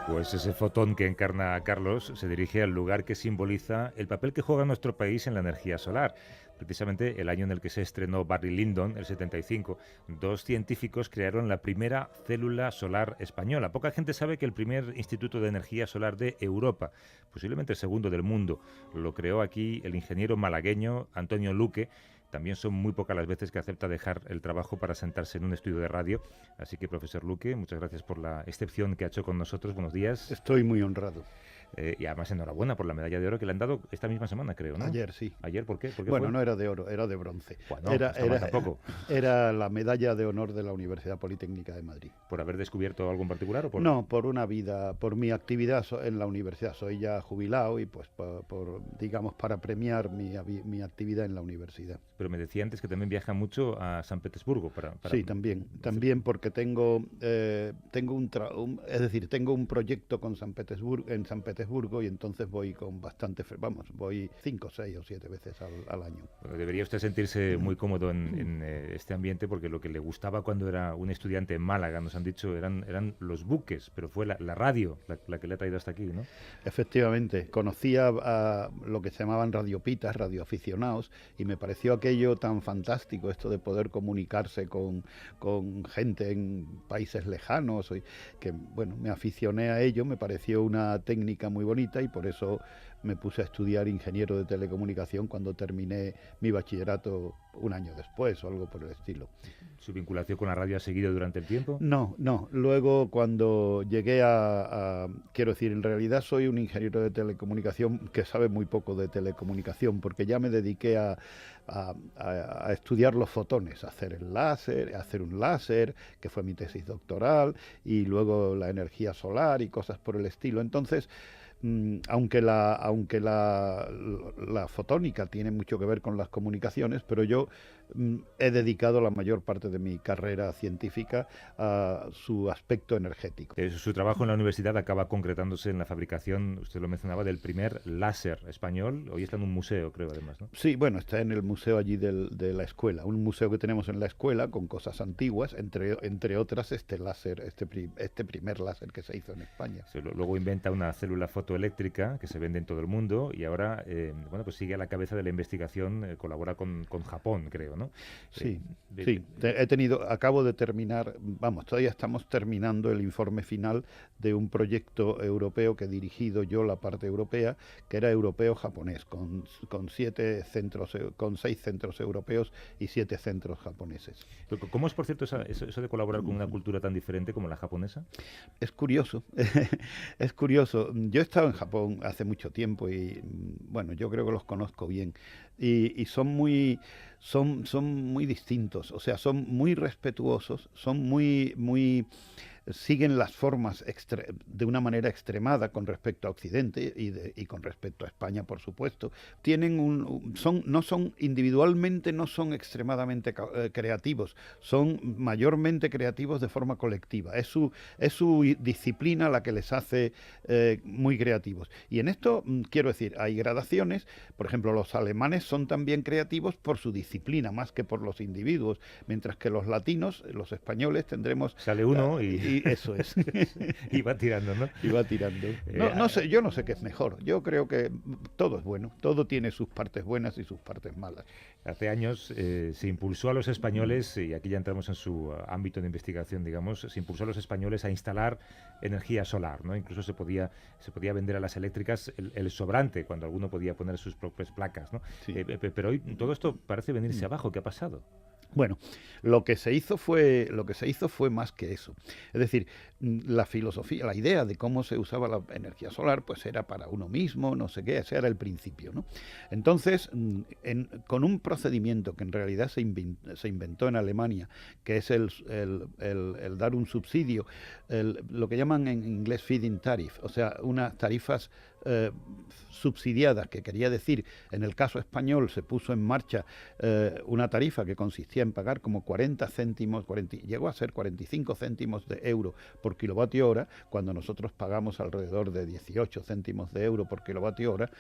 Pues ese fotón que encarna a Carlos se dirige al lugar que simboliza el papel que juega nuestro país en la energía solar. Precisamente el año en el que se estrenó Barry Lyndon, el 75, dos científicos crearon la primera célula solar española. Poca gente sabe que el primer instituto de energía solar de Europa, posiblemente el segundo del mundo, lo creó aquí el ingeniero malagueño Antonio Luque. También son muy pocas las veces que acepta dejar el trabajo para sentarse en un estudio de radio. Así que, profesor Luque, muchas gracias por la excepción que ha hecho con nosotros. Buenos días. Estoy muy honrado. Y además enhorabuena por la medalla de oro que le han dado esta misma semana, creo, ¿no? Ayer, sí. ¿Ayer por qué? ¿Por qué Bueno, fue? no era de oro, era de bronce. Bueno, Era, está mal era, tampoco. era la medalla de honor de la Universidad Politécnica de Madrid. ¿Por haber descubierto algo en particular o por...? No, por una vida, por mi actividad en la universidad. Soy ya jubilado y pues digamos, para premiar mi actividad en la universidad. Pero me decía antes que también viaja mucho a San Petersburgo para... Sí, también porque tengo un proyecto con en San Petersburgo y entonces voy con voy 5, 6 o 7 veces al año. Bueno, debería usted sentirse muy cómodo en este ambiente, porque lo que le gustaba cuando era un estudiante en Málaga, nos han dicho, eran los buques, pero fue la radio la que le ha traído hasta aquí, ¿no? Efectivamente, conocía a lo que se llamaban radiopitas, radioaficionados, y me pareció aquello tan fantástico, esto de poder comunicarse con gente en países lejanos, que bueno, me aficioné a ello, me pareció una técnica muy bonita y por eso me puse a estudiar ingeniero de telecomunicación cuando terminé mi bachillerato un año después o algo por el estilo. ¿Su vinculación con la radio ha seguido durante el tiempo? No. Luego cuando llegué quiero decir, en realidad soy un ingeniero de telecomunicación que sabe muy poco de telecomunicación, porque ya me dediqué a estudiar los fotones, a hacer un láser, que fue mi tesis doctoral, y luego la energía solar y cosas por el estilo. Entonces, aunque la fotónica tiene mucho que ver con las comunicaciones, pero yo he dedicado la mayor parte de mi carrera científica a su aspecto energético. Su trabajo en la universidad acaba concretándose en la fabricación, usted lo mencionaba, del primer láser español. Hoy está en un museo, creo, además, ¿no? Sí, bueno, está en el museo allí de la escuela, un museo que tenemos en la escuela con cosas antiguas, entre otras este láser, este primer láser que se hizo en España. Luego inventa una célula fotoeléctrica que se vende en todo el mundo y ahora pues sigue a la cabeza de la investigación, colabora con Japón, creo, ¿no? Sí, acabo de terminar, todavía estamos terminando el informe final de un proyecto europeo que he dirigido yo, la parte europea, que era europeo-japonés, con 6 centros europeos y 7 centros japoneses. ¿Cómo es, por cierto, eso de colaborar con una cultura tan diferente como la japonesa? Es curioso, es curioso. Yo he estado en Japón hace mucho tiempo y, bueno, yo creo que los conozco bien. Y son muy distintos, o sea, son muy respetuosos, siguen las formas de una manera extremada con respecto a Occidente y con respecto a España, por supuesto. Individualmente no son extremadamente creativos, son mayormente creativos de forma colectiva. Es su disciplina la que les hace muy creativos. Y en esto, quiero decir, hay gradaciones. Por ejemplo, los alemanes son también creativos por su disciplina, más que por los individuos, mientras que los latinos, los españoles, tendremos... Sale uno y eso es. Y va tirando, ¿no? Y va tirando. Yo no sé qué es mejor. Yo creo que todo es bueno. Todo tiene sus partes buenas y sus partes malas. Hace años se impulsó a los españoles, y aquí ya entramos en su ámbito de investigación, digamos, se impulsó a los españoles a instalar energía solar, ¿no? Incluso se podía vender a las eléctricas el sobrante, cuando alguno podía poner sus propias placas, ¿no? Sí. Pero hoy todo esto parece venirse abajo. ¿Qué ha pasado? Bueno, lo que se hizo fue más que eso. Es decir, la filosofía, la idea de cómo se usaba la energía solar, pues era para uno mismo, no sé qué, ese era el principio, ¿no? Entonces, con un procedimiento que en realidad se inventó en Alemania, que es el dar un subsidio, lo que llaman en inglés feed-in tariff, o sea, unas tarifas subsidiadas, que quería decir, en el caso español se puso en marcha una tarifa que consistía en pagar como 40 céntimos, llegó a ser 45 céntimos de euro por kilovatio hora, cuando nosotros pagamos alrededor de 18 céntimos de euro por kilovatio hora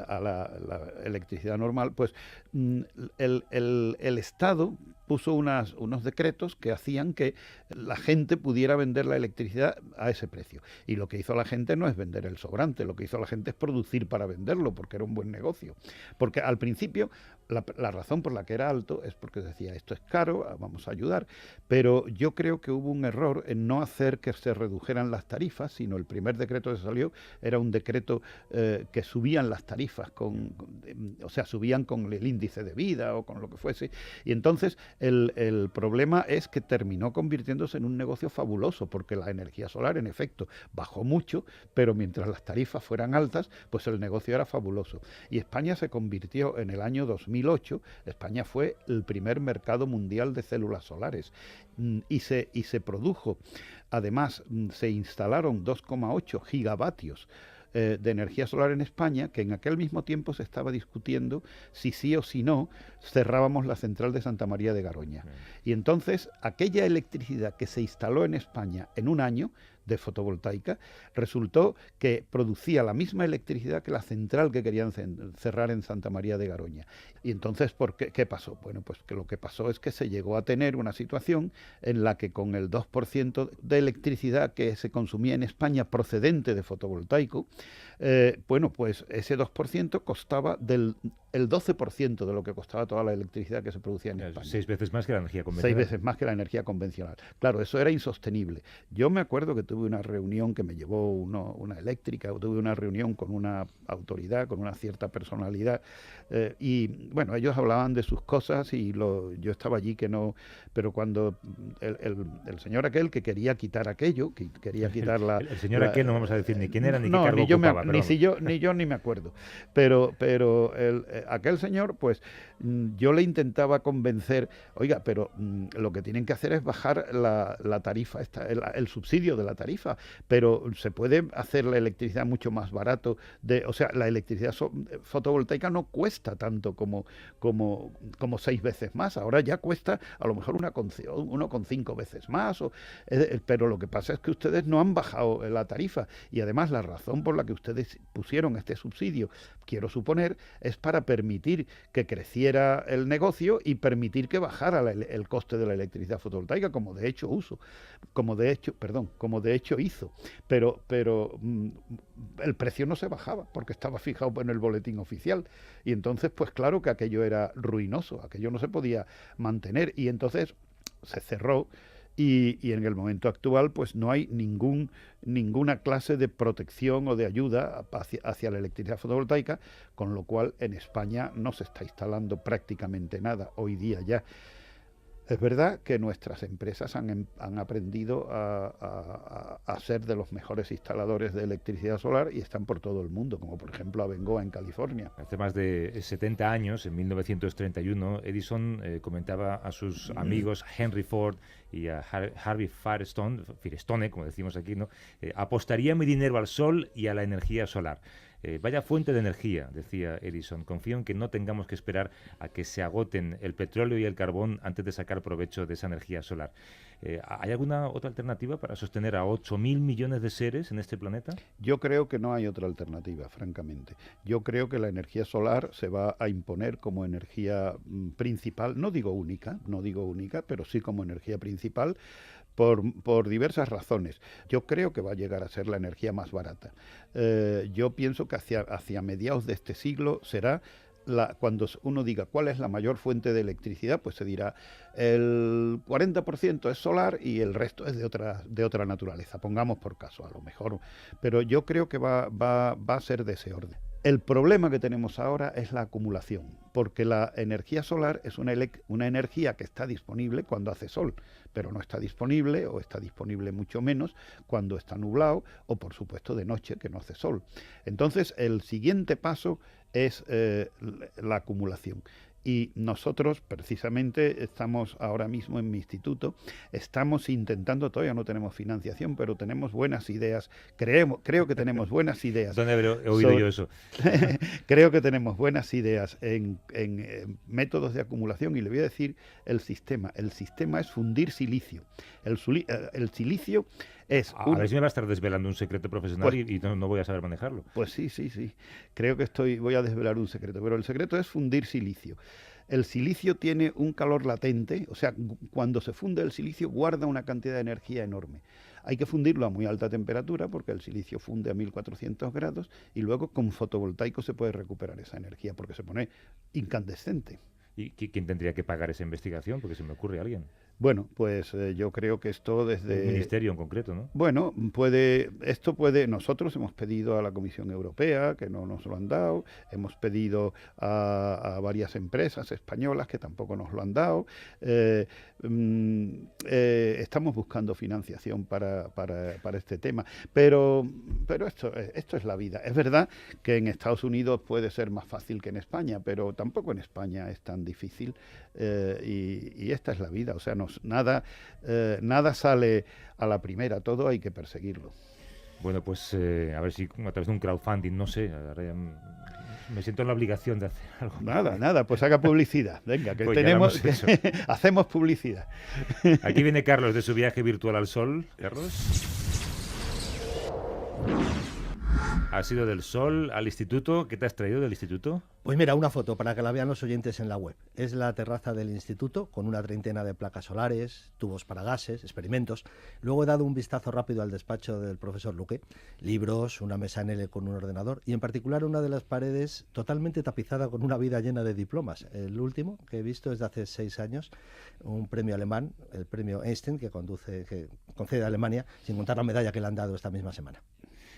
a la electricidad normal. Pues el Estado puso unos decretos que hacían que la gente pudiera vender la electricidad a ese precio. Y lo que hizo la gente no es vender el sobrante, lo que hizo la gente es producir para venderlo, porque era un buen negocio. Porque al principio la razón por la que era alto es porque decía, esto es caro, vamos a ayudar, pero yo creo que hubo un error en no hacer que se redujeran las tarifas, sino el primer decreto que salió era un decreto que subían las tarifas, o sea, subían con el índice de vida o con lo que fuese, y entonces el problema es que terminó convirtiéndose en un negocio fabuloso, porque la energía solar, en efecto, bajó mucho, pero mientras las tarifas fueran altas, pues el negocio era fabuloso. Y España se convirtió en el año 2008, España fue el primer mercado mundial de células solares, y se produjo, además se instalaron 2,8 gigavatios de energía solar en España, que en aquel mismo tiempo se estaba discutiendo si sí o si no cerrábamos la central de Santa María de Garoña. Y entonces aquella electricidad que se instaló en España en un año de fotovoltaica, resultó que producía la misma electricidad que la central que querían cerrar en Santa María de Garoña. Y entonces, ¿qué pasó? Bueno, pues que lo que pasó es que se llegó a tener una situación en la que con el 2% de electricidad que se consumía en España procedente de fotovoltaico, bueno, pues ese 2% costaba el 12% de lo que costaba toda la electricidad que se producía en España. 6 veces más que la energía convencional. 6 veces más que la energía convencional. Claro, eso era insostenible. Yo me acuerdo que tuve una reunión que me llevó una eléctrica, tuve una reunión con una autoridad, con una cierta personalidad, y bueno, ellos hablaban de sus cosas y yo estaba allí que no, pero cuando el señor aquel que quería quitar aquello, que quería quitar el señor aquel no vamos a decir ni quién era ni qué cargo ni yo ocupaba. Ni yo ni me acuerdo, pero aquel señor, pues yo le intentaba convencer, oiga, pero lo que tienen que hacer es bajar la tarifa, el subsidio de la tarifa, pero se puede hacer la electricidad mucho más barato, o sea, la electricidad fotovoltaica no cuesta tanto como 6 veces más, ahora ya cuesta a lo mejor 1,5 veces más, pero lo que pasa es que ustedes no han bajado la tarifa, y además la razón por la que ustedes pusieron este subsidio, quiero suponer, es para permitir que creciera el negocio y permitir que bajara el coste de la electricidad fotovoltaica, como de hecho hizo, pero el precio no se bajaba porque estaba fijado en el boletín oficial, y entonces pues claro que aquello era ruinoso, aquello no se podía mantener, y entonces se cerró. Y en el momento actual pues no hay ninguna clase de protección o de ayuda hacia la electricidad fotovoltaica, con lo cual en España no se está instalando prácticamente nada hoy día ya. Es verdad que nuestras empresas han aprendido a ser de los mejores instaladores de electricidad solar y están por todo el mundo, como por ejemplo Abengoa en California. Hace más de 70 años, en 1931, Edison comentaba a sus amigos Henry Ford y a Harvey Firestone, como decimos aquí, ¿no? Apostaría mi dinero al sol y a la energía solar. Vaya fuente de energía, decía Edison. Confío en que no tengamos que esperar a que se agoten el petróleo y el carbón antes de sacar provecho de esa energía solar. ¿Hay alguna otra alternativa para sostener a 8.000 millones de seres en este planeta? Yo creo que no hay otra alternativa, francamente. Yo creo que la energía solar se va a imponer como energía principal, no digo única, pero sí como energía principal, por diversas razones. Yo creo que va a llegar a ser la energía más barata. Yo pienso que hacia mediados de este siglo será cuando uno diga cuál es la mayor fuente de electricidad, pues se dirá el 40% es solar y el resto es de otra naturaleza, pongamos por caso a lo mejor, pero yo creo que va a ser de ese orden. El problema que tenemos ahora es la acumulación, porque la energía solar es una energía que está disponible cuando hace sol, pero no está disponible, o está disponible mucho menos cuando está nublado, o por supuesto de noche, que no hace sol. Entonces, el siguiente paso es la acumulación. Y nosotros, precisamente, estamos ahora mismo en mi instituto, estamos intentando, todavía no tenemos financiación, pero tenemos buenas ideas, creo que tenemos buenas ideas. ¿Dónde habré oído yo eso? Creo que tenemos buenas ideas en métodos de acumulación, y le voy a decir el sistema. El sistema es fundir silicio. El silicio es... A ver si me va a estar desvelando un secreto profesional, pues, y no voy a saber manejarlo. Pues sí. Creo que voy a desvelar un secreto, pero el secreto es fundir silicio. el silicio tiene un calor latente, o sea, cuando se funde el silicio guarda una cantidad de energía enorme. Hay que fundirlo a muy alta temperatura porque el silicio funde a 1400 grados y luego con fotovoltaico se puede recuperar esa energía porque se pone incandescente. ¿Y quién tendría que pagar esa investigación? Porque se me ocurre a alguien. Bueno, pues yo creo que esto desde... Un ministerio en concreto, ¿no? Bueno, nosotros hemos pedido a la Comisión Europea, que no nos lo han dado, hemos pedido a varias empresas españolas que tampoco nos lo han dado, estamos buscando financiación para este tema, pero esto es la vida. Es verdad que en Estados Unidos puede ser más fácil que en España, pero tampoco en España es tan difícil y esta es la vida, o sea, nada sale a la primera, todo hay que perseguirlo. Bueno, pues a ver si a través de un crowdfunding, no sé, ahora ya me siento en la obligación de hacer algo. Nada, pues haga publicidad. Venga, que Pues tenemos, hacemos publicidad. Aquí viene Carlos de su viaje virtual al sol. Carlos. ¿Has ido del sol al instituto? ¿Qué te has traído del instituto? Pues mira, una foto para que la vean los oyentes en la web. Es la terraza del instituto con una treintena de placas solares, tubos para gases, experimentos. Luego he dado un vistazo rápido al despacho del profesor Luque. Libros, una mesa en L con un ordenador y en particular una de las paredes totalmente tapizada con una vida llena de diplomas. El último que he visto es de hace 6 años, un premio alemán, el premio Einstein que concede Alemania, sin contar la medalla que le han dado esta misma semana.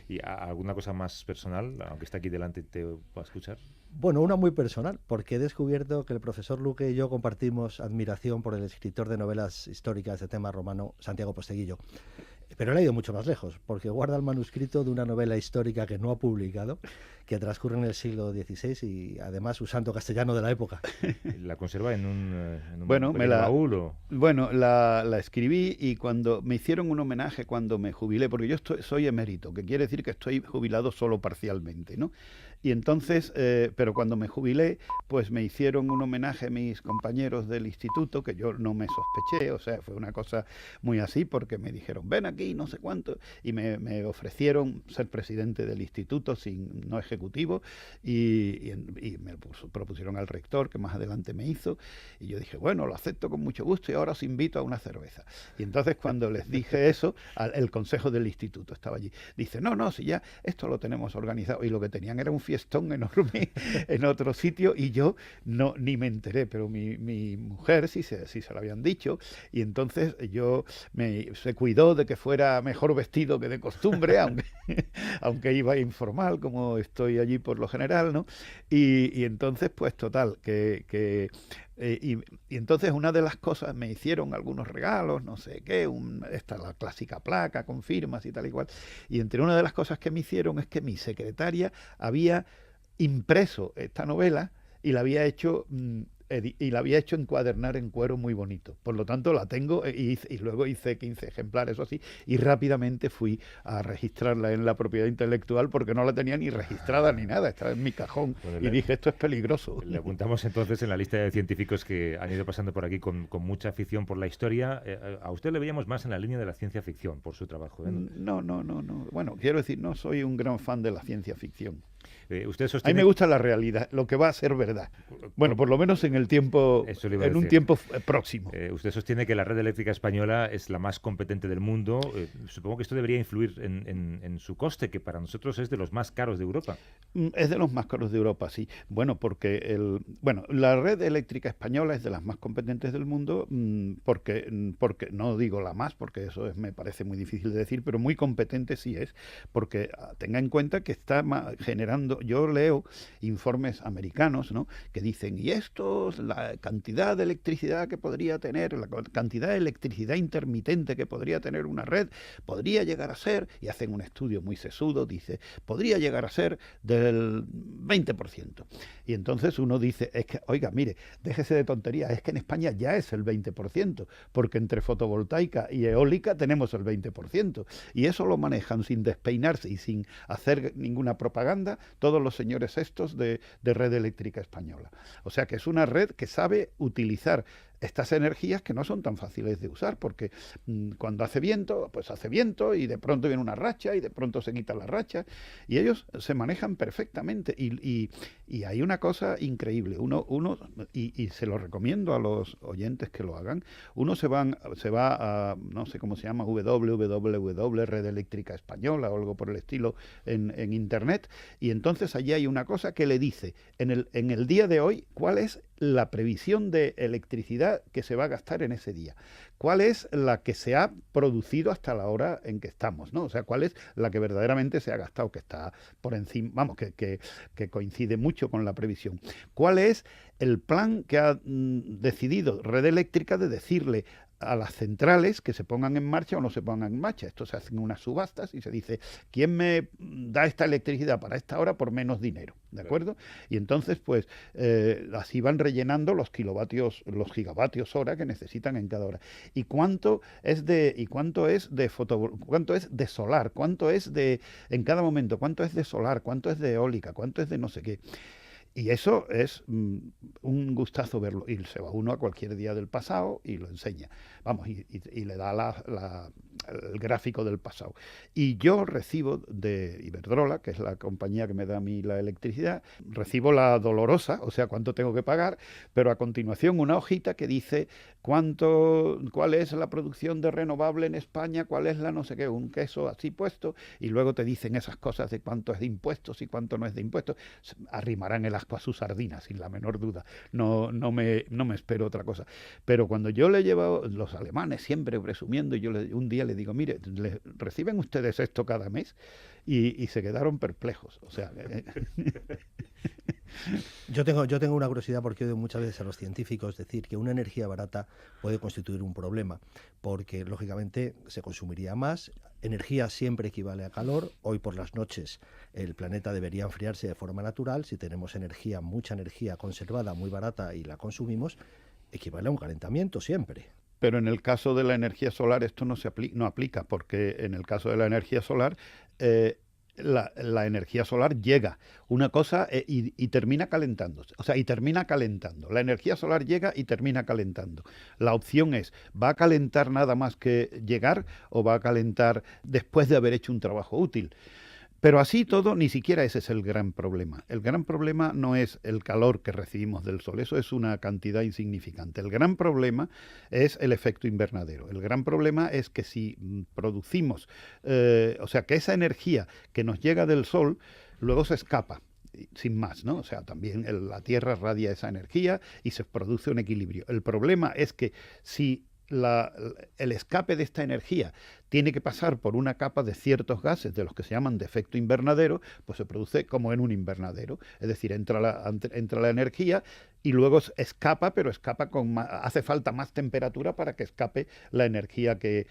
¿Y alguna cosa más personal, aunque está aquí delante, te pueda escuchar? Bueno, una muy personal, porque he descubierto que el profesor Luque y yo compartimos admiración por el escritor de novelas históricas de tema romano, Santiago Posteguillo. Pero él ha ido mucho más lejos, porque guarda el manuscrito de una novela histórica que no ha publicado, que transcurre en el siglo XVI y además usando castellano de la época. ¿La conserva en un bueno, baúl o...? Bueno, la escribí y cuando me hicieron un homenaje cuando me jubilé, porque yo soy emérito, que quiere decir que estoy jubilado solo parcialmente, ¿no? Y entonces, pero cuando me jubilé, pues me hicieron un homenaje a mis compañeros del instituto, que yo no me sospeché, o sea, fue una cosa muy así, porque me dijeron, ven aquí, no sé cuánto, y me ofrecieron ser presidente del instituto, no ejecutivo, y me propusieron al rector, que más adelante me hizo, y yo dije, bueno, lo acepto con mucho gusto, y ahora os invito a una cerveza. Y entonces cuando les dije eso, el consejo del instituto estaba allí, dice, no, si ya esto lo tenemos organizado, y lo que tenían era un fiestón enorme en otro sitio y yo ni me enteré, pero mi mujer sí se lo habían dicho y entonces se cuidó de que fuera mejor vestido que de costumbre, aunque iba informal como estoy allí por lo general, ¿no? Y entonces pues total, y entonces una de las cosas, me hicieron algunos regalos, no sé qué, la clásica placa con firmas y tal y cual, y entre una de las cosas que me hicieron es que mi secretaria había impreso esta novela y la había hecho encuadernar en cuero muy bonito. Por lo tanto, la tengo y luego hice 15 ejemplares o así y rápidamente fui a registrarla en la propiedad intelectual porque no la tenía ni registrada ni nada, estaba en mi cajón y dije, esto es peligroso. Le apuntamos entonces en la lista de científicos que han ido pasando por aquí con mucha afición por la historia. A usted le veíamos más en la línea de la ciencia ficción por su trabajo, ¿eh? No. Bueno, quiero decir, no soy un gran fan de la ciencia ficción. Usted sostiene... A mí me gusta la realidad, lo que va a ser verdad. Bueno, por lo menos en el tiempo, un tiempo próximo. Usted sostiene que la red eléctrica española es la más competente del mundo. Supongo que esto debería influir en su coste, que para nosotros es de los más caros de Europa. Es de los más caros de Europa, sí. Bueno, porque la red eléctrica española es de las más competentes del mundo, porque no digo la más, porque eso me parece muy difícil de decir, pero muy competente sí es, porque tenga en cuenta que está generando, yo leo informes americanos, ¿no?, que dicen, y esto, la cantidad de electricidad que podría tener, la cantidad de electricidad intermitente que podría tener una red, podría llegar a ser, y hacen un estudio muy sesudo, dice, podría llegar a ser del 20%. Y entonces uno dice, es que, oiga, mire, déjese de tonterías, es que en España ya es el 20%, porque entre fotovoltaica y eólica tenemos el 20%, y eso lo manejan sin despeinarse y sin hacer ninguna propaganda todos los señores estos de Red Eléctrica Española. O sea que es una red que sabe utilizar estas energías que no son tan fáciles de usar, porque cuando hace viento, pues hace viento y de pronto viene una racha y de pronto se quita la racha y ellos se manejan perfectamente y hay una cosa increíble, y se lo recomiendo a los oyentes que lo hagan, uno se va a, no sé cómo se llama, www, Red Eléctrica Española o algo por el estilo en internet, y entonces allí hay una cosa que le dice, en el día de hoy, cuál es la previsión de electricidad que se va a gastar en ese día, cuál es la que se ha producido hasta la hora en que estamos, ¿no? O sea, cuál es la que verdaderamente se ha gastado, que está por encima, vamos, que coincide mucho con la previsión. ¿Cuál es el plan que ha decidido Red Eléctrica de decirle a las centrales que se pongan en marcha o no se pongan en marcha? Esto se hacen unas subastas y se dice, ¿quién me da esta electricidad para esta hora por menos dinero? ¿De acuerdo? Y entonces, pues, así van rellenando los gigavatios hora que necesitan en cada hora. ¿Y cuánto es de solar? ¿Cuánto es en cada momento? ¿Cuánto es de solar? ¿Cuánto es de eólica? ¿Cuánto es de no sé qué? Y eso es un gustazo verlo. Y se va uno a cualquier día del pasado y lo enseña. Vamos, y le da el gráfico del pasado. Y yo recibo de Iberdrola, que es la compañía que me da a mí la electricidad, recibo la dolorosa, o sea, cuánto tengo que pagar, pero a continuación una hojita que dice cuál es la producción de renovable en España, cuál es la no sé qué, un queso así puesto, y luego te dicen esas cosas de cuánto es de impuestos y cuánto no es de impuestos. Arrimarán el asco a sus sardinas, sin la menor duda. No me espero otra cosa. Pero cuando yo le llevo, los alemanes siempre presumiendo, y un día le digo, mire, ¿reciben ustedes esto cada mes? Y se quedaron perplejos. O sea... Yo tengo una curiosidad porque oigo muchas veces a los científicos decir que una energía barata puede constituir un problema, porque lógicamente se consumiría más, energía siempre equivale a calor, hoy por las noches el planeta debería enfriarse de forma natural, si tenemos energía, mucha energía conservada, muy barata y la consumimos, equivale a un calentamiento siempre. Pero en el caso de la energía solar esto no aplica, porque en el caso de la energía solar... La energía solar llega una cosa y termina calentándose, o sea, y termina calentando. La energía solar llega y termina calentando. La opción es, ¿va a calentar nada más que llegar o va a calentar después de haber hecho un trabajo útil? Pero así todo, ni siquiera ese es el gran problema. El gran problema no es el calor que recibimos del sol, eso es una cantidad insignificante. El gran problema es el efecto invernadero. El gran problema es que si producimos, o sea, que esa energía que nos llega del sol luego se escapa. Sin más, ¿no? O sea, también la Tierra radia esa energía y se produce un equilibrio. El problema es que si el escape de esta energía tiene que pasar por una capa de ciertos gases de los que se llaman de efecto invernadero, pues se produce como en un invernadero, es decir, entra la energía y luego escapa, pero escapa hace falta más temperatura para que escape la energía que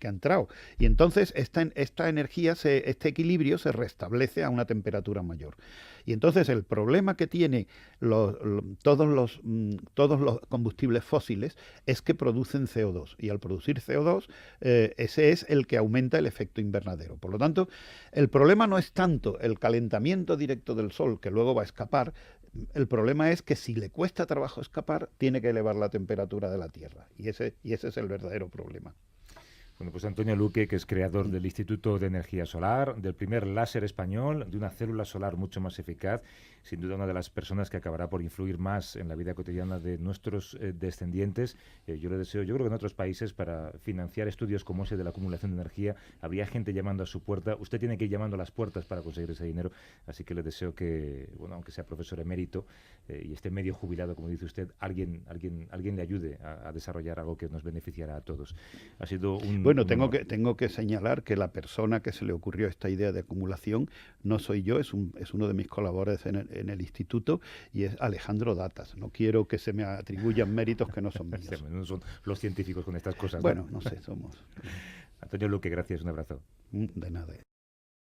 ha entrado. Y entonces esta energía, este equilibrio se restablece a una temperatura mayor. Y entonces el problema que tiene todos los combustibles fósiles es que producen CO2. Y al producir CO2, ese es el que aumenta el efecto invernadero. Por lo tanto, el problema no es tanto el calentamiento directo del sol, que luego va a escapar. El problema es que si le cuesta trabajo escapar, tiene que elevar la temperatura de la Tierra. Y ese es el verdadero problema. Bueno, pues Antonio Luque, que es creador del Instituto de Energía Solar, del primer láser español, de una célula solar mucho más eficaz, sin duda una de las personas que acabará por influir más en la vida cotidiana de nuestros descendientes. Yo le deseo, yo creo que en otros países para financiar estudios como ese de la acumulación de energía, habría gente llamando a su puerta. Usted tiene que ir llamando a las puertas para conseguir ese dinero, así que le deseo que, bueno, aunque sea profesor emérito y esté medio jubilado, como dice usted, alguien le ayude a desarrollar algo que nos beneficiará a todos. Ha sido un... Bueno, tengo que señalar que la persona que se le ocurrió esta idea de acumulación no soy yo, es uno de mis colaboradores en el instituto y es Alejandro Datas. No quiero que se me atribuyan méritos que no son míos. No son los científicos con estas cosas. Bueno, no sé, somos... Antonio Luque, gracias, un abrazo. De nada.